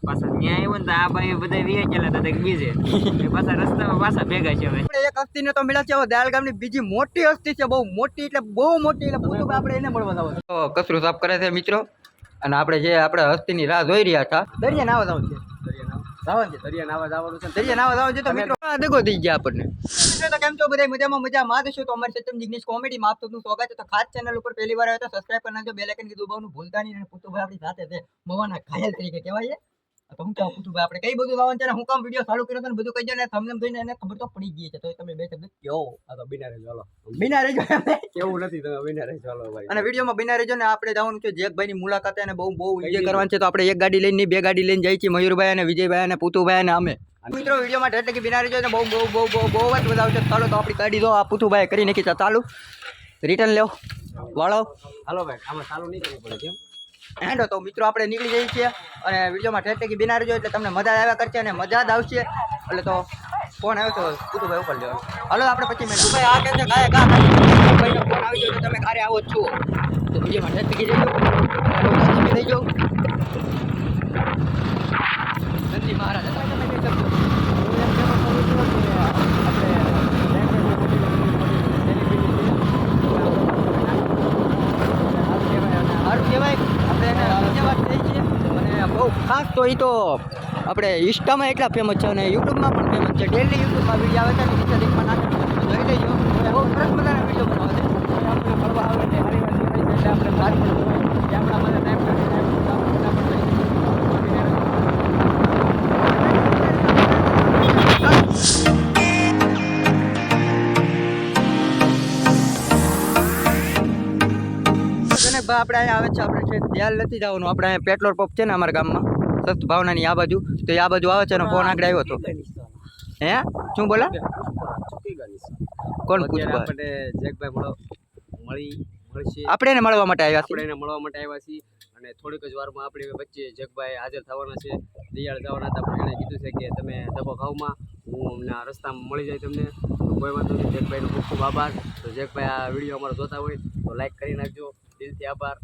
પાછા ન્યાય આવ્યો ને તો આ ભાઈ બધા વીએ ગયેલા હતા બીજે પાછા રસ્તામાં પાછા ભેગા છે હવે એક હસ્તી ને તો મળ્યા છે દયાલ ગામની બીજી મોટી હસ્તી છે બહુ મોટી એટલે બહુ મોટી એટલે પૂછો આપણે એને મળવા જાવ તો કચરું સાફ કરે છે મિત્રો અને આપણે જે આપણે હસ્તીની રાહ જોઈ રહ્યા હતા દરિયા નાવા જવાનું છે દરિયા નાવા જવાનું છે તો મિત્રો દગો થઈ ગયા આપણને મિત્રો તો કેમ છો બધા મજામાં દેશો તો અમારી સત્યમ જિગ્નેશ કોમેડીમાં આપ સૌનું સ્વાગત છે તો ખાસ ચેનલ ઉપર પહેલી વાર આવ્યો તો સબસ્ક્રાઇબ કરી નાખજો બેલ આઇકન દબાવવાનું ભૂલતા નહીં અને પુતુભાઈ આપણી સાથે છે મવાના ઘાયલ તરીકે કહેવાય તો હું કેવું પુતુભાઈ આપણે કઈ બધું લાવવાનું છે ને હું કામ વિડીયો ચાલુ કર્યો તો બધું કહી દો ને તમને જોઈને એને ખબર તો પડી ગઈ છે તો તમે બે શબ્દ કહો આ તો બિના રહેજો કેવું નથી તમે બિના રહેજો ચાલો ભાઈ અને વિડીયોમાં બિના રહેજો ને આપણે જવાનું છે જેકભાઈની મુલાકાતે અને બહુ એન્જોય કરવાનું છે તો આપણે એક ગાડી લઈને બે ગાડી લઈને જઈએ છીએ મયુરભાઈ અને વિજયભાઈ અને પુતુભાઈ અને અમે મિત્રો વિડીયોમાં એટલે કે બિના રહેજો ને બહુ જ મજા આવશે ચાલો તો આપણી ગાડી જો આ પુતુભાઈ કરી નાખી ચાલુ રિટર્ન લેવો વાળો હાલો ભાઈ આમાં ચાલુ નહીં કરવું પડે કેમ હેડો તો મિત્રો આપણે નીકળી જઈએ છીએ અને વિડીયોમાં ઠેઠ બિના રહેજો એટલે તમને મજા આવ્યા કરશે અને મજા જ આવશે એટલે તો ફોન આવ્યો તો પુતુભાઈ ઉપર લેવો હાલો આપણે પછી મેં દુભાઈ આ કહે છે કાંઈ ભાઈનો ફોન આવી ગયો તો તમે કારે આવો છો તો વિડીયોમાં ઠેઠ જઈ જાઓ નથી મહારાજ તમે કહી શકશો સારું કહેવાય આપણે એને ધન્યવાદ દઈએ છીએ અને બહુ ખાસ તો એ તો આપણે ઇન્સ્ટામાં એટલા ફેમસ છે અને યુટ્યુબમાં પણ ફેમસ છે ડેલી યુટ્યુબમાં વિડીયો આવે છે અને નીચે લિંકમાં નાખે જોઈ લેજો અને બહુ સરસ મજાના વિડીયો બનાવે છે આપણે ફરવા આવે એટલે હરી વાર એટલે આપણે સારી રીતે આપણા બધા ટાઈમ આપણે અહીંયા આવે છે આપણે છે ધ્યાન નથી જવાનું આપણે અહીંયા પેટ્રોલ પંપ છે ને અમારા ગામમાં સસ્ત ભાવનાની આ બાજુ તો આ બાજુ આવે છે ને ફોન આગળ આવ્યો હતો હે શું બોલા કોણ પૂછવા આપણે જેકભાઈ મળશે આપણે એને મળવા માટે આવ્યા આપણે એને મળવા માટે આવ્યા છીએ અને થોડીક જ વારમાં આપણી વચ્ચે જેકભાઈ હાજર થવાના છે દિયાળ જવાના હતા પણ એણે કીધું છે કે તમે દબો ખાવમાં હું અમને રસ્તામાં મળી જાય તમને કોઈ વાંધો નહીં જેકભાઈનો ખૂબ ખૂબ આભાર તો જેકભાઈ આ વિડીયો અમારો જોતા હોય તો લાઈક કરી નાખજો દિલથી આભાર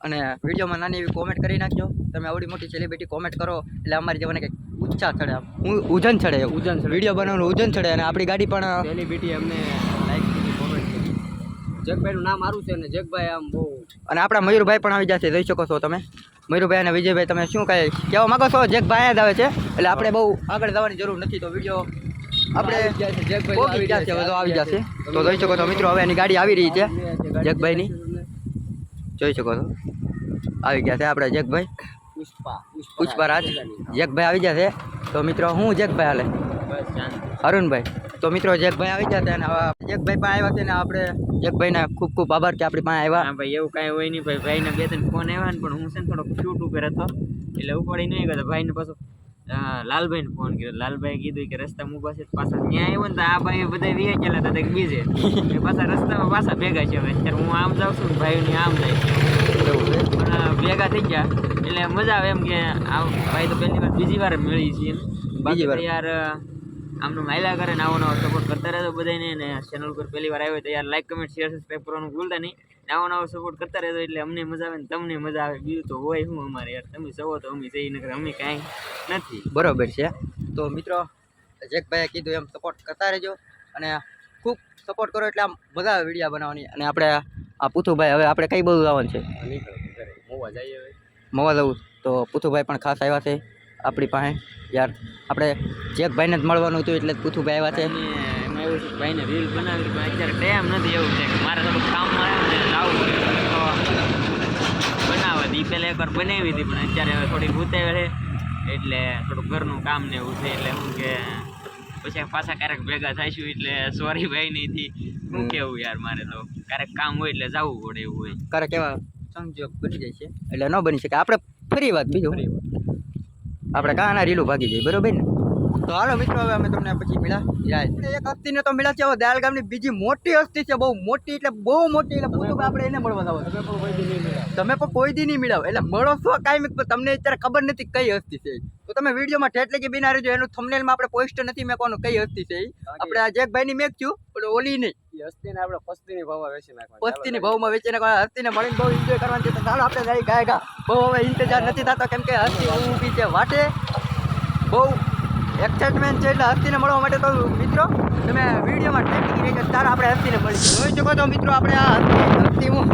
અને વિડીયોમાં નાની એવી કોમેન્ટ કરી નાખજો તમે આવડી મોટી સેલિબ્રિટી કોમેન્ટ કરો એટલે અમારી જેવાને કંઈક ઉત્સાહ ચડે હું ઉજન ચડે વિડીયો બનાવવાનું ઉજન ચડે અને આપણી ગાડી પણ સેલિબ્રિટી અમને લાઈક કરી કોમેન્ટ કરી જેકભાઈનું નામ સારું છે અને જેકભાઈ આમ બહુ અને આપણા મયુરભાઈ પણ આવી જશે જોઈ શકો છો તમે મયુરભાઈ અને વિજયભાઈ તમે શું કહે કહેવા માગો છો જેકભાઈ જ આવે છે એટલે આપણે બહુ આગળ જવાની જરૂર નથી તો વિડીયો આપણે આવી જશે તો જોઈ શકો છો મિત્રો હવે એની ગાડી આવી રહી છે જેકભાઈની જોઈ શકો છો આવી ગયા છે આપણે જેકભાઈ પુષ્પારાજ જેકભાઈ આવી જશે તો મિત્રો હું જેકભાઈ હાલે અરુણભાઈ તો મિત્રો જેકભાઈ આવી જશે અને જેકભાઈ પાસે આવ્યા છે ને આપણે જેકભાઈને ખૂબ ખૂબ આભાર કે આપણી પાસે આવ્યા ભાઈ એવું કાંઈ હોય નહીં ભાઈ ભાઈને બે ત્રણ ફોન આવ્યા ને પણ હું છે ને થોડોક શૂટ ઉપર હતો એટલે ઉપાડી નહીં ગયો ભાઈને પાછો લાલભાઈને ફોન કર્યો લાલભાઈ કીધું કે રસ્તામાં ઊભા છે પાછા ન્યાય આવ્યો ને તો આ ભાઈ બધા વીએ ગયેલા હતા બીજે પાછા રસ્તામાં પાછા ભેગા છે હવે અત્યારે હું આમ જાઉં છું ભાઈની આમ જાય છે પણ ભેગા થઈ ગયા એટલે મજા આવે એમ કે આ ભાઈ તો પહેલી વાર બીજી વાર મળી છીએ બાકી તો યાર આમનું માયલા કરે ને આવો નવો સપોર્ટ કરતા રહેજો બધાને ને ચેનલ ઉપર પહેલી વાર આવ્યો તો યાર લાઈક કમેન્ટ શેર સબસ્ક્રાઈબ કરવાનું ભૂલતા નહીં આવો નવો સપોર્ટ કરતા રહેજો એટલે અમને મજા આવે ને તમને મજા આવે બીજું તો હોય શું અમારે યાર તમે સવો તો અમે જઈ નકર અમે કાંઈ નથી બરોબર છે તો મિત્રો જેકભાઈએ કીધું એમ સપોર્ટ કરતા રહેજો અને ખૂબ સપોર્ટ કરો એટલે આમ મજા આવે વિડીયો બનાવવાની અને આપણે આ પુથુભાઈ હવે આપણે કઈ બધું આવવાનું છે મોવા જઈએ હવે મવા જવું તો પુથુભાઈ પણ ખાસ આવ્યા છે આપણી પાસે યાર આપણે જેકભાઈને જ મળવાનું હતું એટલે પુથુભાઈ આવ્યા છે એમાં એવું છે ભાઈને રીલ બનાવી પણ અત્યારે ટાઈમ નથી એવું છે કે મારે થોડુંક કામમાં આવ્યું ને લાવવું તો બનાવવા હતી પહેલાં એકવાર બનાવી હતી પણ અત્યારે હવે થોડીક ઉતાવળ છે એટલે થોડુંક ઘરનું કામ ને એવું છે એટલે શું કે પછી પાછા ક્યારેક ભેગા થઈશું એટલે સોરી ભાઈ નહીં શું કેવું યાર મારે તો ક્યારેક કામ હોય એટલે જવું પડે એવું હોય ક્યારેક એવા સંજોગ બની જાય છે એટલે ન બની શકે આપણે ફરી વાત બીજું આપણે કાના રીલું ભાગી જાય બરોબર ને તો હાલો મિત્રો હવે અમે તમને પછી મળ્યા એક હસ્તીને તો મળ્યા છે હવે દયાલ ગામની બીજી મોટી હસ્તી છે બહુ મોટી એટલે આપણે એને મળવા જાવ તમે પણ કોઈ દી નહીં મળાવો એટલે મળો છો કાંઈ તમને અત્યારે ખબર નથી કઈ હસ્તી છે તો તમે વિડીયોમાં ઠેઠ કે બિના રહેજો એનું થંબનેલમાં આપણે પોસ્ટ નથી મેકવાનું કઈ હસ્તી છે આપણે આ જેકભાઈની મેક છું પણ ઓલી નહીં એ હસ્તીને આપણે પસ્તીની ભાવમાં વેચી નાખવા. પસ્તીની ભાવમાં વેચીને હસ્તીને મળીને બહુ એન્જોય કરવાનું છે. તો ચાલો આપણે જઈ ગાયગા. બહુ હવે ઇંતજાર નથી થતો, કેમ કે હસ્તી ઊભી છે વાટે. બહુ એક્સાઇટમેન્ટ છે એટલે હસ્તીને મળવા માટે. તો મિત્રો તમે વિડીયોમાં ટાઈપિંગ રહેજો, ત્યારે આપણે હસ્તીને મળીશું. જોઈ શકો છો મિત્રો, આપણે આ હસ્તી હું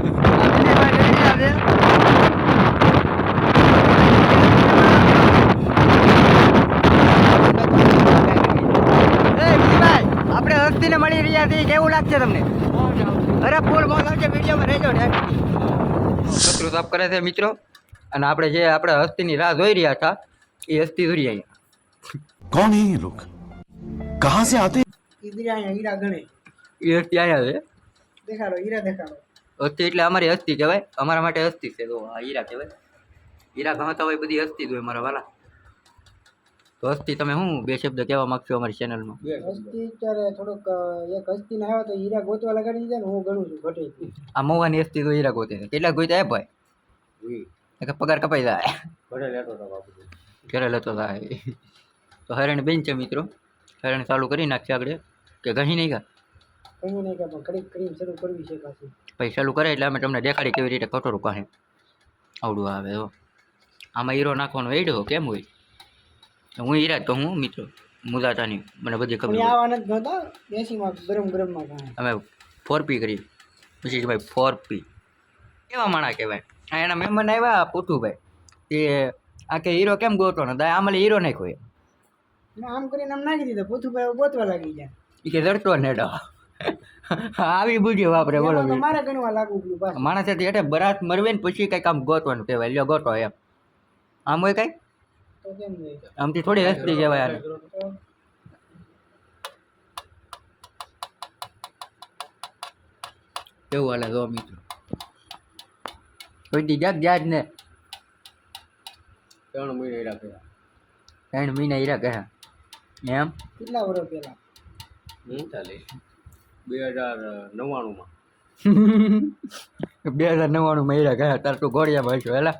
આપણે હસ્તીને મળી રહ્યા છીએ. કેવું લાગશે તમને? અરે ફૂલ મોજ આવશે. વિડીયોમાં રહેજો. કચરો સાફ કરે છે મિત્રો. અને આપણે જે આપણે હસ્તીની રાહ જોઈ રહ્યા હતા એ હસ્તી દોરી અહીંયા. कौन है ये लोग, कहाँ से आते हैं? હીરા ગણે એ હસ્તી અહીંયા છે. દેખાડો હીરા દેખાડો. હસ્તી એટલે અમારી હસ્તી કહેવાય. અમારા માટે હસ્તી છે. તો આ હીરા કહેવાય. હીરા ગણતા હોય બધી હસ્તી જ હોય મારા વાલા. તો હસ્તી તમે શું બે શબ્દ કહેવા માંગશો અમારી ચેનલમાં? હસ્તી ત્યારે થોડોક એક હસ્તી ને આવ્યા તો હીરા ગોતવા લગાડી દીધા ને હું ગણું છું ઘટે. આ મવાની હસ્તી તો હીરા ગોતે છે. કેટલા ગોતા હે ભાઈ? પગાર કપાઈ જાય. ઘરે લેતો થાય. તો હરણ બેન છે મિત્રો. હરણ ચાલુ કરી નાખશે આગળ કે ઘણી નહીં કા કઈ નહીં કે પણ કડીક કરીને શરૂ કરવી છે પાછી. પછી ચાલુ કરે એટલે અમે તમને દેખાડી કેવી રીતે કટોરું કહે. આવડું આવે તો આમાં હીરો નાખવાનો એડો કેમ હોય? હું હીરા તો હું મિત્રો મુદાતાની મને બધી ખબર હોય. આવા નથી ગણતા. દેશીમાં ગરમ ગરમમાં ખાય. અમે 4P કરી પછી ભાઈ 4P કેવા માણા કહેવાય. આ એના મહેમાન આવ્યા પોતુભાઈ એ આ કે હીરો કેમ ગોતો ને દા આમાં હીરો નાખ્યો. આમ કરીને આમ નાખી દીધો. પોથુભાઈ ગોતવા લાગી જાય. એ કે જડતો નેડો આવી બુદ્ધિ વાપરે. બોલો એમાં તો મારે ગણવા લાગવું પડ્યું પાછું. માણસ એટલે બરાત મરવે ને પછી કંઈક આમ ગોતવાનું કહેવાય. લ્યો ગોતો એમ આમ હોય કઈ તો કેમ નહીં? આમથી થોડી હસ્તી કહેવાય. યાર કેવું હાલે જો મિત્રો. કોઈ દી જાગ ને 3 મહિને હીરા કર્યા. 3 મહિના હીરા ગયા એમ. કેટલા વર્ષ પહેલા? ચાલે 2099 માં 2099 માં હીરા ગયા. તાર તું ઘોડિયામાં હશો હેલા.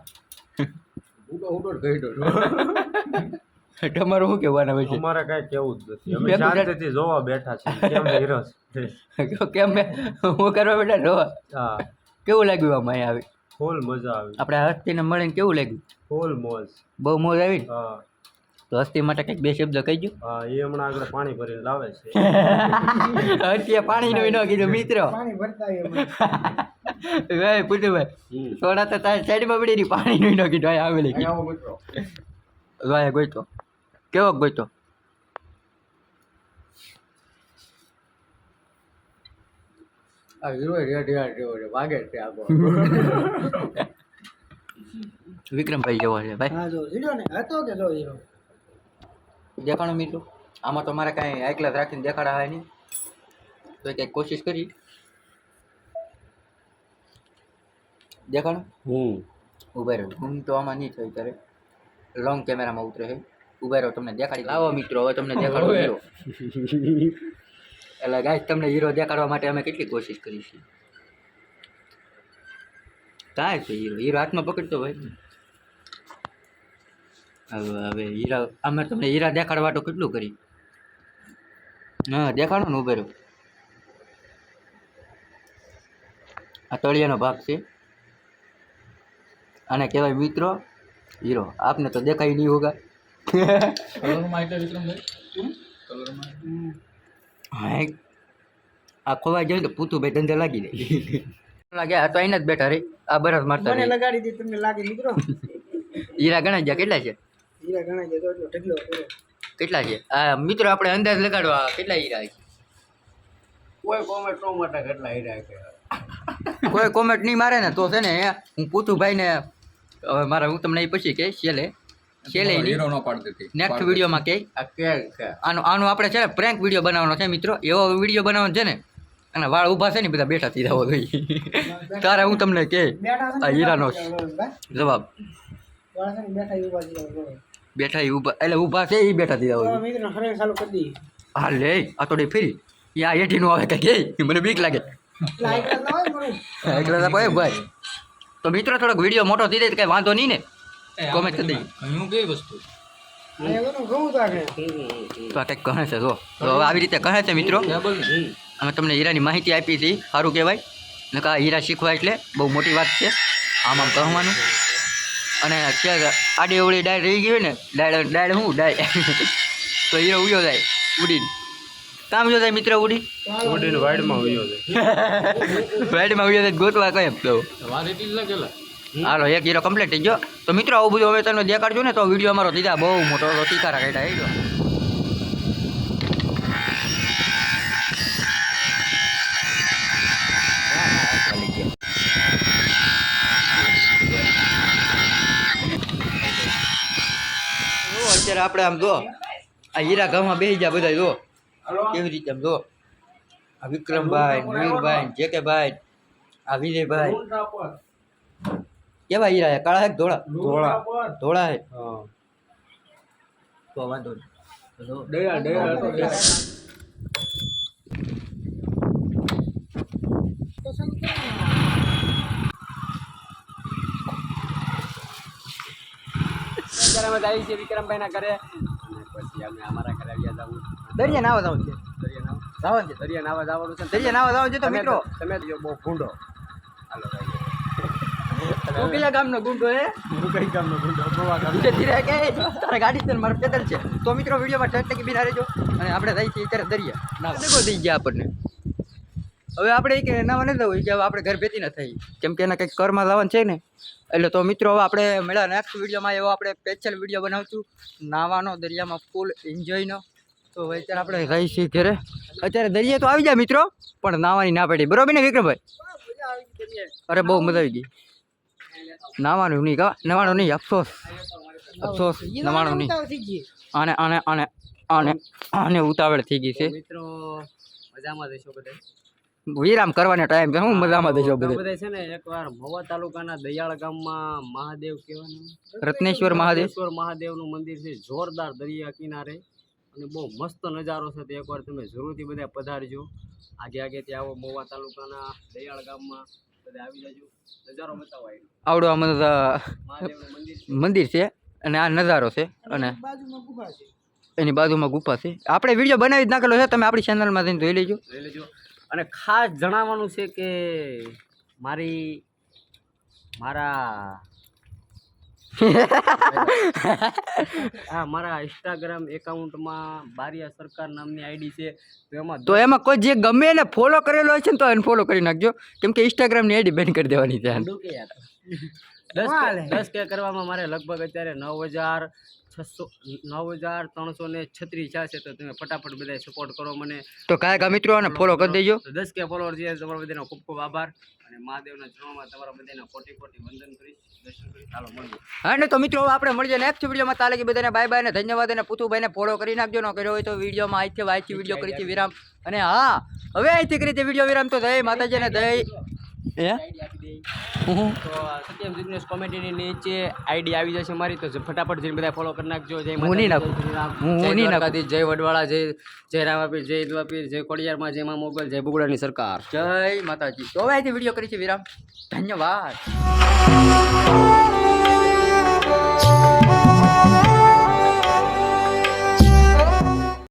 તમારું શું કહેવાના હોય છે? અમારે કઈ કેવું જ નથી. અમે શાંતિથી જોવા બેઠા છીએ કેમ હીરો કેમ હું કરવા બેઠા જોવા. હા કેવું લાગ્યું આમાં અહીંયા આવી? ફૂલ મજા આવી, આપણે હસ્તીને મળીને કેવું લાગ્યું? ફૂલ મોજ. બહુ મોજ આવી ને? હા તો હસ્તી માટે કંઈક બે શબ્દ કહી ગયો. હા એ હમણાં આગળ પાણી ભરીને લાવે છે. હસ્તીએ પાણી નું ન કીધું મિત્રો. પાણી ભરતા ભાઈ પુતુભાઈ થોડા તો તારી સાઈડમાં પડી રહી. પાણી નું ન કીધું આવેલી ભાઈ ગોઈતો કેવો ગોઈતો? આ હીરો રેડ વાગે છે આગો. વિક્રમભાઈ જેવો છે ભાઈ. હા જો હીરો ને હતો કે જો હીરો દેખાણો મિત્રો. આમાં તો મારે કાંઈ હાઈ ક્લાસ રાખીને દેખાડા હોય નહીં. તો કંઈક કોશિશ કરી દેખાણો. ઉભા રહ્યો. હું તો આમાં નહીં થાય ત્યારે લોંગ કેમેરામાં ઉતરે છે. ઉભા રહ્યો તમને દેખાડી. આવો મિત્રો હવે તમને દેખાડો હીરો. એટલે ગાઈસ તમને હીરો દેખાડવા માટે અમે કેટલી કોશિશ કરી છે. કાંઈ છે હીરો? હીરો હાથમાં પકડતો ભાઈ. હવે હીરા અમે તમને હીરા દેખાડવા તો કેટલું કરી. હા દેખાડો ને. ઉભા રહ્યો. આ તળિયાનો ભાગ છે. આને કહેવાય મિત્રો હીરો. આપને તો દેખાઈ નહીં હોગા. હા આ ખોવાઈ જાય તો પૂતુભાઈ ધંધે લાગી જાય. લાગે આ તો અહીંયા જ બેઠા રહી. આ બરસ મારતા મને રહી. લગાડી દી તમને લાગે મિત્રો. હીરા ગણાય ગયા કેટલા છે? હીરા ઘણા છે તો એટલો ઢગલો કર્યો. કેટલા છે આ મિત્રો? આપણે અંદાજ લગાડવા કેટલા હીરા છે? કોઈ કોમેન્ટ નો માટે કેટલા હીરા છે. કોઈ કોમેન્ટ નહીં મારે ને તો છે ને હું પૂછું ભાઈને. હવે મારા હું તમને પછી કહે છેલ્લે હીરો નો પાડ દેતી નેક્સ્ટ વિડીયોમાં કહે. આ કે આનું આપણે છે ને પ્રેન્ક વિડીયો બનાવવાનો છે મિત્રો. એવો વિડીયો બનાવવાનો છે ને અને વાળ ઊભા છે ને બધા બેઠા થઈ જવો જોઈએ. તારે હું તમને કહે આ હીરાનો જવાબ. વાળા છે ને બેઠા ઈ ઉભા છે. બેઠા એ ઊભા એટલે ઊભા છે એ બેઠા થઈ જવો જોઈએ. મિત્રો ખરે ચાલુ કરી દી. હા લે આ થોડી ફેરી યા એઠીનું આવે કંઈક મને બીક લાગે. લાઈક ના હોય મને. એકલા ભાઈ. તો મિત્રો થોડોક વિડીયો મોટો થઈ જાય તો કંઈ વાંધો નહીં ને? કોમેન્ટ કરી દઈએ. આ એનું ઘઉં તો આગળ. તો આ કંઈક કહે છે જો. તો હવે આવી રીતે કહે છે મિત્રો. અમે તમને હીરાની માહિતી આપી હતી, સારું કહેવાય. નકા હીરા શીખવા એટલે બહુ મોટી વાત છે આમ કહવાનું. અને ક્યાંક આડી અવળી ડાળ રહી ગઈ હોય ને, ડાળ તો હીરો ઉડ્યો જાય ઉડીને. કામ જો જાય મિત્ર ઉડી ઉડીને વાડમાં ઉયો છે. વાડીમાં ઉડ્યો જાય ગોતવા કેમ તો હાલો એક હીરો કમ્પ્લીટ થઈ ગયો. તો મિત્રો આવું બધું હવે તમને દેખાડજો ને તો વિડીયો અમારો દીધા બહુ મોટો ટીકારા કાઢ્યા આવી અત્યારે આપણે આમ જો આ હીરા ગામમાં બેસી ગયા બધા જો કેવી રીતે આમ જો આ વિક્રમભાઈ, મયુરભાઈ, જેકેભાઈ, આ વિજયભાઈ કેવા હીરા કાળા હે ધોળા? ધોળા હે તો વાંધો નહીં. અત્યારે અમે આવી છીએ વિક્રમભાઈના ઘરે અને પછી અમે અમારા ઘરે આવ્યા જવું દરિયા નાવા જવાનું છે. દરિયા નાવા જવાનું છે. દરિયા નાવા જવાનું છે તો મિત્રો તમે જો બહુ ભૂંડો હાલો તું કયા ગામનો ગુંડો હે? કઈ ગામનો ભૂંડો ગોવા ગામ ધીરે કે તારા ગાડી છે મારે પેદલ છે. તો મિત્રો વિડીયોમાં ટકી બિના રહેજો. અને આપણે જઈએ છીએ અત્યારે દરિયા નાવા. દેખો થઈ ગયા આપણને. હવે આપણે કે નાવા નથી જવું કે હવે આપણે ઘર ભેતી ન થઈ કેમ કે એના કંઈક કરમાં જવાનું છે ને. એટલે તો મિત્રો હવે આપણે મળ્યા નેક્સ્ટ વિડીયોમાં એવો આપણે સ્પેશિયલ વિડીયો બનાવશું નાવાનો દરિયામાં ફૂલ એન્જોયનો. તો હવે અત્યારે આપણે રહી છીએ ઘરે. અત્યારે દરિયા તો આવી જાય મિત્રો પણ નાવાની ના પડી. બરોબર ને વિક્રમભાઈ? અરે બહુ મજા આવી ગઈ. નાવાનું નહીં નવાનું નહીં અફસોસ નવાનું નહીં. આને આને આને આને આને ઉતાવળ થઈ ગઈ છે. મિત્રો મજામાં જઈશો બધા વિરામ કરવાનો ટાઈમ છે. હું મજામાં દઈશું બધે. બધા છે ને એકવાર મહુવા તાલુકાના દયાળ ગામમાં મહાદેવ કહેવાનું રત્નેશ્વર મહાદેવનું મંદિર છે. જોરદાર દરિયા કિનારે અને બહુ મસ્ત નજારો છે. તો એકવાર તમે જરૂરથી બધા પધારજો. આગેથી આવો મહુવા તાલુકાના દયાળ ગામમાં બધા આવી જજો. નજારો બતાવો આવડો આ મહાદેવનું મંદિર છે અને આ નજારો છે અને બાજુમાં ગુફા છે. એની બાજુમાં ગુફા છે. આપણે વિડીયો બનાવી જ નાખેલો છે, તમે આપણી ચેનલમાં જઈને જોઈ લેજો. અને ખાસ જણાવવાનું છે કે મારા ઇન્સ્ટાગ્રામ એકાઉન્ટમાં બારિયા સરકાર નામની આઈડી છે. તો એમાં કોઈ જે ગમે એને ફોલો કરેલો હોય છે ને તો એને ફોલો કરી નાખજો કેમ કે ઇન્સ્ટાગ્રામની આઈડી બેન કરી દેવાની છે. 10K કરવામાં મારે લગભગ અત્યારે 9,336 છે. તો તમે ફટાફટ બધા સપોર્ટ કરો મને. તો કાંઈ મિત્રો આને ફોલો કરી દેજો. 10K ફોલોવર છે. તમારા બધાનો ખૂબ ખૂબ આભાર અને મહાદેવના ચરણોમાં તમારા બધાના કોટી વંદન કરીશ, દર્શન કરીશ. ચાલો મળીએ. હા ને તો મિત્રો આપણે મળીએ નેક્સ્ટ વિડીયોમાં. તાલે કે બધાને બાય બાય ને ધન્યવાદ. અને પુતુભાઈને ફોલો કરી નાખજો. ન કર્યો હોય તો વિડીયોમાં અહીંથી વિડીયો કરી છે વિરામ. અને હા હવે અહીંથી કરી છે વિડીયો વિરામ. તો જય માતાજી ને જય તો સત્યમ જિગ્નેશ કોમેડીની નીચે આઈડી આવી જશે મારી. તો ફટાફટ જઈને બધા ફોલો કરી નાખજો. જય માતાજી, જય વડવાળા, જય રામાપીર, જય દ્વાપીર, જય ખોડિયારમાં, જય મા મોગલ, જય બુગડાની સરકાર, જય માતાજી. તો હવે અહીંથી વિડીયો કરી છે વિરામ. ધન્યવાદ.